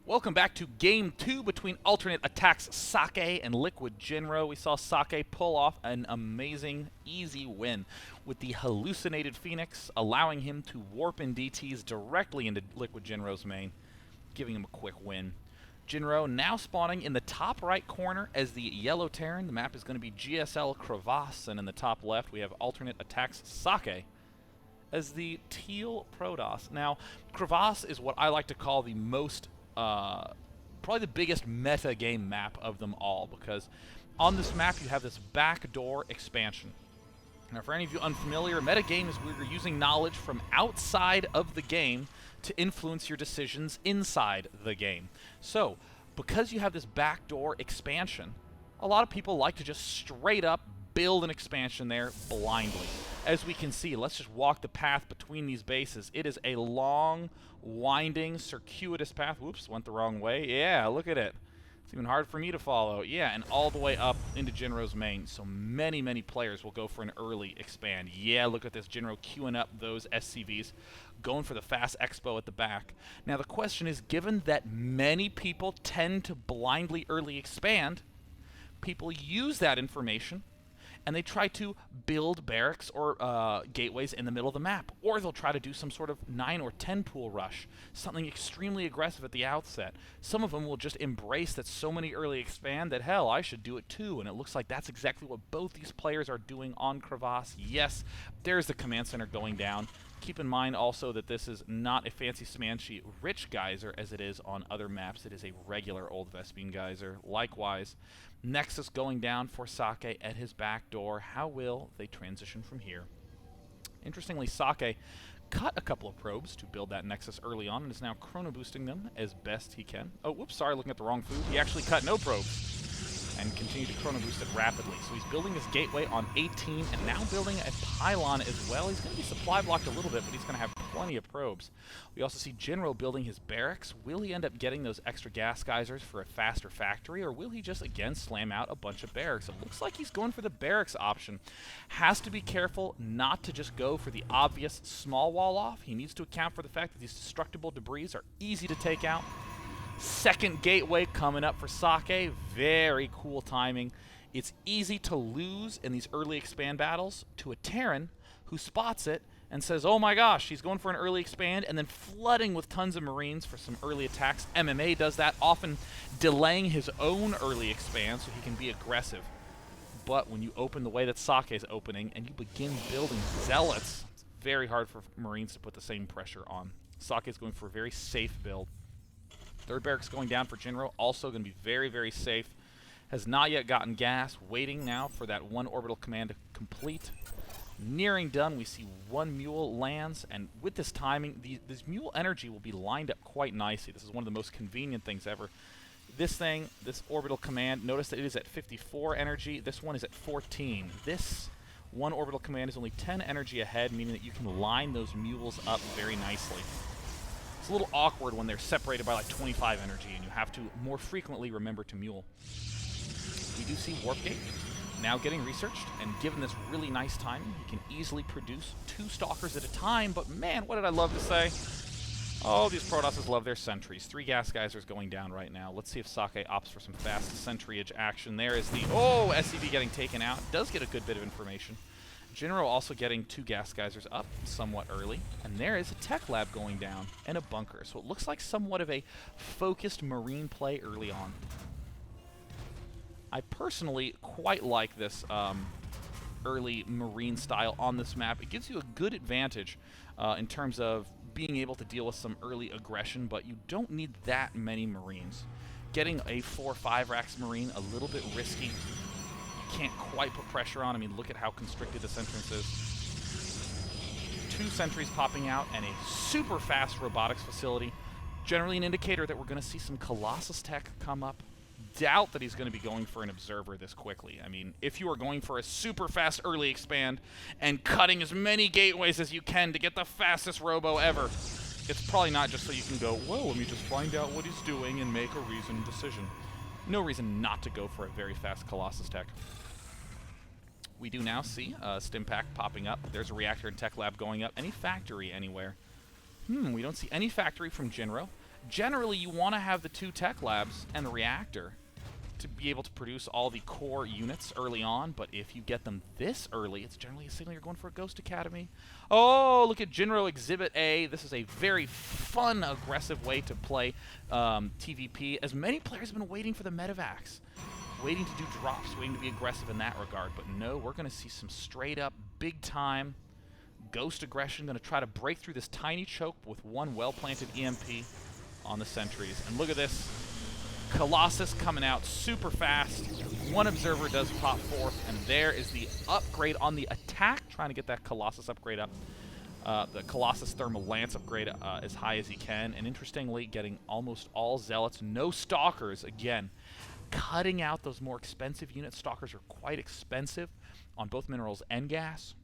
Welcome back to Game 2 between Alternate Attacks Socke and Liquid Jinro. We saw Socke pull off an amazing, easy win with the Hallucinated Phoenix, allowing him to warp in DTs directly into Liquid Jinro's main, giving him a quick win. Jinro now spawning in the top right corner as the Yellow Terran. The map is going to be GSL Crevasse, and in the top left we have Alternate Attacks Socke as the Teal Protoss. Now, Crevasse is what I like to call the most probably the biggest meta game map of them all, because on this map you have this backdoor expansion. Now, for any of you unfamiliar, meta game is where you're using knowledge from outside of the game to influence your decisions inside the game. So, because you have this backdoor expansion, a lot of people like to just straight up build an expansion there blindly. As we can see, let's just walk the path between these bases. It is a long, winding, circuitous path. Whoops, went the wrong way. Yeah, look at it. It's even hard for me to follow. Yeah, and all the way up into Jinro's main. So many, many players will go for an early expand. Yeah, look at this. Jinro queuing up those SCVs, going for the fast expo at the back. Now the question is, given that many people tend to blindly early expand, people use that information and they try to build barracks or gateways in the middle of the map. Or they'll try to do some sort of 9 or 10 pool rush, something extremely aggressive at the outset. Some of them will just embrace that so many early expand that, hell, I should do it too. And it looks like that's exactly what both these players are doing on Crevasse. Yes, there's the command center going down. Keep in mind also that this is not a fancy Smanchi rich geyser as it is on other maps. It is a regular old Vespene geyser. Likewise, Nexus going down for Socke at his back door. How will they transition from here? Interestingly, Socke cut a couple of probes to build that Nexus early on and is now chrono boosting them as best he can. Oh, whoops, sorry, looking at the wrong food. He actually cut no probes and continued to chrono boost it rapidly. So he's building his gateway on 18 and now building a pylon as well. He's going to be supply blocked a little bit, but he's going to have plenty of probes. We also see Jinro building his barracks. Will he end up getting those extra gas geysers for a faster factory, or will he just again slam out a bunch of barracks? It looks like he's going for the barracks option. Has to be careful not to just go for the obvious small wall off. He needs to account for the fact that these destructible debris are easy to take out. Second gateway coming up for Socke. Very cool timing. It's easy to lose in these early expand battles to a Terran who spots it and says, oh my gosh, he's going for an early expand, and then flooding with tons of Marines for some early attacks. MMA does that, often delaying his own early expand so he can be aggressive. But when you open the way that Socke is opening and you begin building Zealots, it's very hard for Marines to put the same pressure on. Socke is going for a very safe build. Third barracks going down for Jinro, also going to be very, very safe. Has not yet gotten gas, waiting now for that one orbital command to complete. Nearing done, we see one mule lands, and with this timing, this mule energy will be lined up quite nicely. This is one of the most convenient things ever. This thing, this orbital command, notice that it is at 54 energy. This one is at 14. This one orbital command is only 10 energy ahead, meaning that you can line those mules up very nicely. It's a little awkward when they're separated by like 25 energy and you have to more frequently remember to mule. We do see Warp Gate now getting researched, and given this really nice timing, he can easily produce 2 Stalkers at a time, but man, what did I love to say? Oh, these Protosses love their sentries. 3 gas geysers going down right now. Let's see if Socke opts for some fast sentryage action. There is the, oh, SCV getting taken out. Does get a good bit of information. Jinro also getting 2 gas geysers up somewhat early, and there is a tech lab going down and a bunker. So it looks like somewhat of a focused Marine play early on. I personally quite like this early Marine style on this map. It gives you a good advantage in terms of being able to deal with some early aggression, but you don't need that many Marines. Getting a 4-5 racks Marine a little bit risky. Can't quite put pressure on. I mean, look at how constricted this entrance is. 2 sentries popping out and a super fast robotics facility. Generally an indicator that we're going to see some Colossus tech come up. Doubt that he's going to be going for an observer this quickly. I mean, if you are going for a super fast early expand and cutting as many gateways as you can to get the fastest robo ever, it's probably not just so you can go, well, let me just find out what he's doing and make a reasoned decision. No reason not to go for a very fast Colossus tech. We do now see Stimpack popping up. There's a reactor and tech lab going up. Any factory anywhere. We don't see any factory from Jinro. Generally, you want to have the 2 tech labs and the reactor to be able to produce all the core units early on, but if you get them this early, it's generally a signal you're going for a Ghost Academy. Oh, look at Jinro Exhibit A. This is a very fun, aggressive way to play TVP, as many players have been waiting for the Medivacs, waiting to do drops, waiting to be aggressive in that regard, but no, we're going to see some straight-up, big-time Ghost aggression, going to try to break through this tiny choke with one well-planted EMP on the sentries. And look at this. Colossus coming out super fast. One observer does pop forth, and there is the upgrade on the attack, trying to get that Colossus upgrade up. The Colossus Thermal Lance upgrade as high as he can, and interestingly, getting almost all Zealots. No Stalkers, again. Cutting out those more expensive units. Stalkers are quite expensive on both minerals and gas.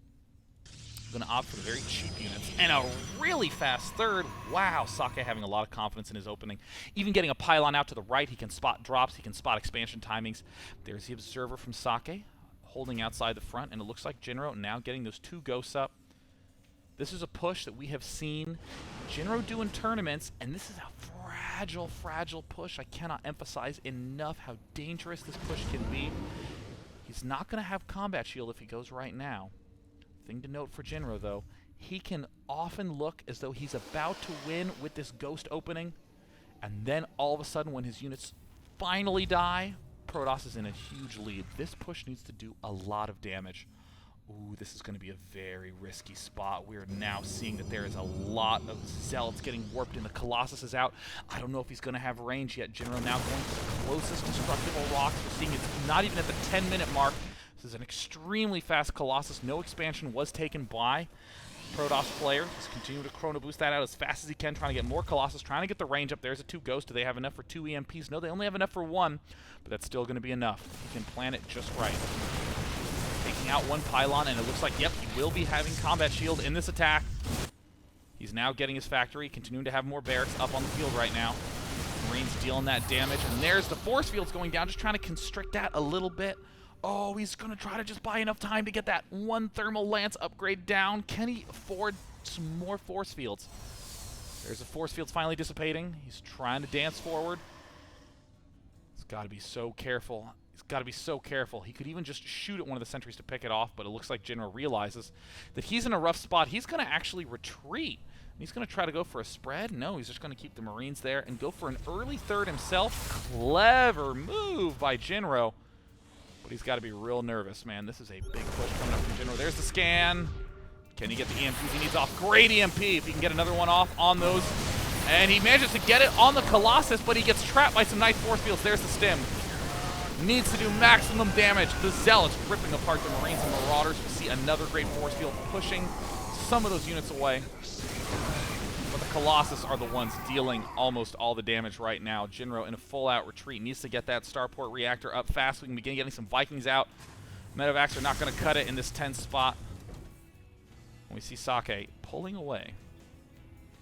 Going to opt for the very cheap units. And a really fast third. Wow, Socke having a lot of confidence in his opening. Even getting a pylon out to the right, he can spot drops, he can spot expansion timings. There's the observer from Socke, holding outside the front, and it looks like Jinro now getting those 2 ghosts up. This is a push that we have seen Jinro do in tournaments, and this is a fragile, fragile push. I cannot emphasize enough how dangerous this push can be. He's not going to have combat shield if he goes right now. Thing to note for Jinro, though, he can often look as though he's about to win with this ghost opening, and then all of a sudden when his units finally die, Protoss is in a huge lead. This push needs to do a lot of damage. Ooh, this is going to be a very risky spot. We are now seeing that there is a lot of Zealots getting warped in. The Colossus is out. I don't know if he's going to have range yet. Jinro now going to the closest destructible rocks. We're seeing it's not even at the 10-minute mark. This is an extremely fast Colossus. No expansion was taken by Protoss player. Just continue to chrono boost that out as fast as he can, trying to get more Colossus, trying to get the range up. There's a 2 Ghosts. Do they have enough for 2 EMPs? No, they only have enough for 1, but that's still going to be enough. He can plan it just right. Taking out 1 pylon, and it looks like, yep, he will be having combat shield in this attack. He's now getting his factory, continuing to have more barracks up on the field right now. Marines dealing that damage, and there's the force fields going down, just trying to constrict that a little bit. Oh, he's going to try to just buy enough time to get that 1 Thermal Lance upgrade down. Can he afford some more force fields? There's the force fields finally dissipating. He's trying to dance forward. He's got to be so careful. He's got to be so careful. He could even just shoot at one of the sentries to pick it off, but it looks like Jinro realizes that he's in a rough spot. He's going to actually retreat. He's going to try to go for a spread. No, he's just going to keep the Marines there and go for an early third himself. Clever move by Jinro. But he's got to be real nervous, man. This is a big push coming up from Jinro. There's the scan. Can he get the EMPs he needs off? Great EMP if he can get another one off on those. And he manages to get it on the Colossus, but he gets trapped by some nice force fields. There's the stim. Needs to do maximum damage. The Zealots ripping apart the Marines and Marauders. We see another great force field pushing some of those units away. But the Colossus are the ones dealing almost all the damage right now. Jinro in a full-out retreat needs to get that starport reactor up fast so we can begin getting some Vikings out. Medevacs are not going to cut it in this tense spot. We see Socke pulling away.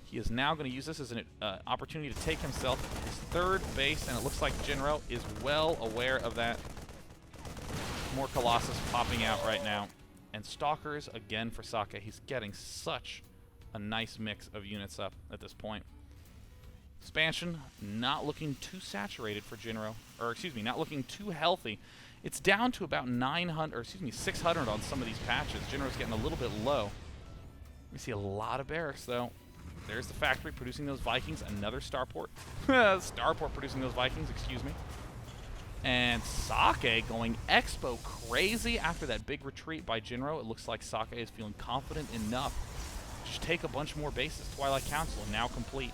He is now going to use this as an opportunity to take himself his 3rd base, and it looks like Jinro is well aware of that. More Colossus popping out right now. And Stalkers again for Socke. He's getting such a nice mix of units up at this point. Expansion not looking too saturated for Jinro, or excuse me, not looking too healthy. It's down to about 600 on some of these patches. Jinro's getting a little bit low. We see a lot of barracks though. There's the factory producing those Vikings, another starport. Starport producing those Vikings, excuse me. And Socke going expo crazy after that big retreat by Jinro. It looks like Socke is feeling confident enough. Just take a bunch more bases. Twilight Council now complete.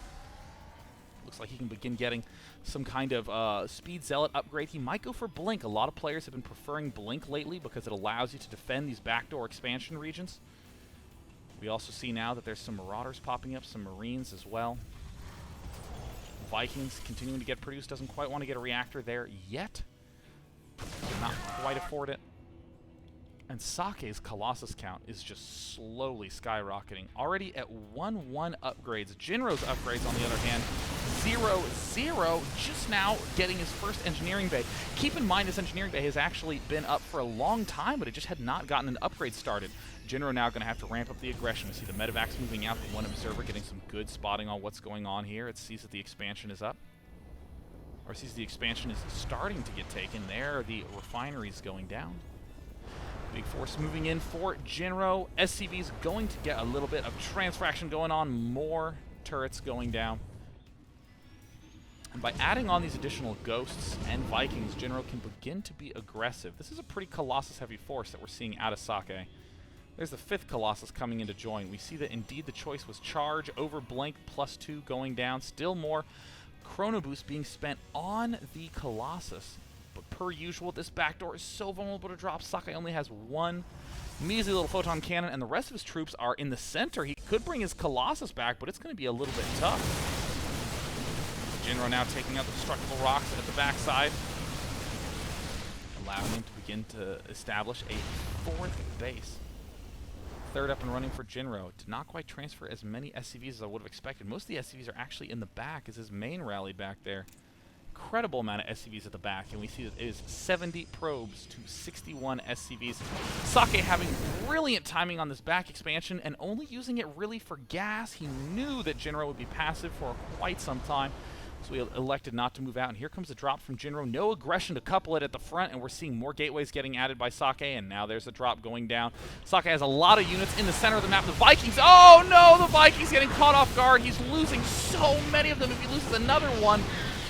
Looks like he can begin getting some kind of speed zealot upgrade. He might go for Blink. A lot of players have been preferring Blink lately because it allows you to defend these backdoor expansion regions. We also see now that there's some Marauders popping up, some Marines as well. Vikings continuing to get produced. Doesn't quite want to get a reactor there yet. Cannot quite afford it. And Socke's Colossus count is just slowly skyrocketing. Already at 1-1 upgrades. Jinro's upgrades, on the other hand, 0-0, just now getting his first engineering bay. Keep in mind, this engineering bay has actually been up for a long time, but it just had not gotten an upgrade started. Jinro now going to have to ramp up the aggression. We see the medevacs moving out, the one observer getting some good spotting on what's going on here. It sees that the expansion is up. Or sees the expansion is starting to get taken. There, the refineries going down. Big force moving in for Jinro. SCV's going to get a little bit of transfer action going on. More turrets going down. And by adding on these additional ghosts and Vikings, Jinro can begin to be aggressive. This is a pretty Colossus-heavy force that we're seeing out of Socke. There's the 5th Colossus coming in to join. We see that indeed the choice was charge over blank +2 going down. Still more Chrono Boost being spent on the Colossus. But per usual, this backdoor is so vulnerable to drop. Socke only has one measly little photon cannon, and the rest of his troops are in the center. He could bring his Colossus back, but it's going to be a little bit tough. Jinro now taking out the destructible rocks at the backside, allowing him to begin to establish a 4th base. 3rd up and running for Jinro. Did not quite transfer as many SCVs as I would have expected. Most of the SCVs are actually in the back as his main rally back there. Incredible amount of SCVs at the back, and we see that it is 70 probes to 61 SCVs. Socke having brilliant timing on this back expansion and only using it really for gas. He knew that Jinro would be passive for quite some time, so he elected not to move out. And here comes a drop from Jinro. No aggression to couple it at the front, and we're seeing more gateways getting added by Socke, and now there's a drop going down. Socke has a lot of units in the center of the map. The Vikings, oh no, the Vikings getting caught off guard. He's losing so many of them. If he loses another one,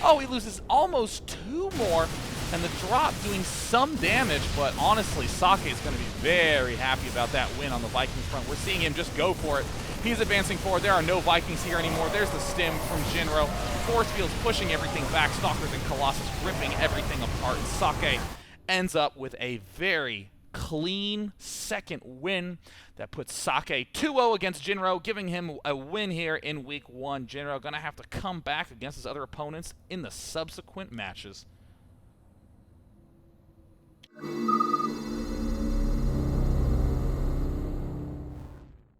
oh, he loses almost 2 more, and the drop doing some damage, but honestly, Socke is going to be very happy about that win on the Vikings front. We're seeing him just go for it. He's advancing forward. There are no Vikings here anymore. There's the stim from Jinro. Force fields pushing everything back. Stalkers and Colossus ripping everything apart, and Socke ends up with a very clean 2nd win that puts Socke 2-0 against Jinro, giving him a win here in Week 1. Jinro going to have to come back against his other opponents in the subsequent matches.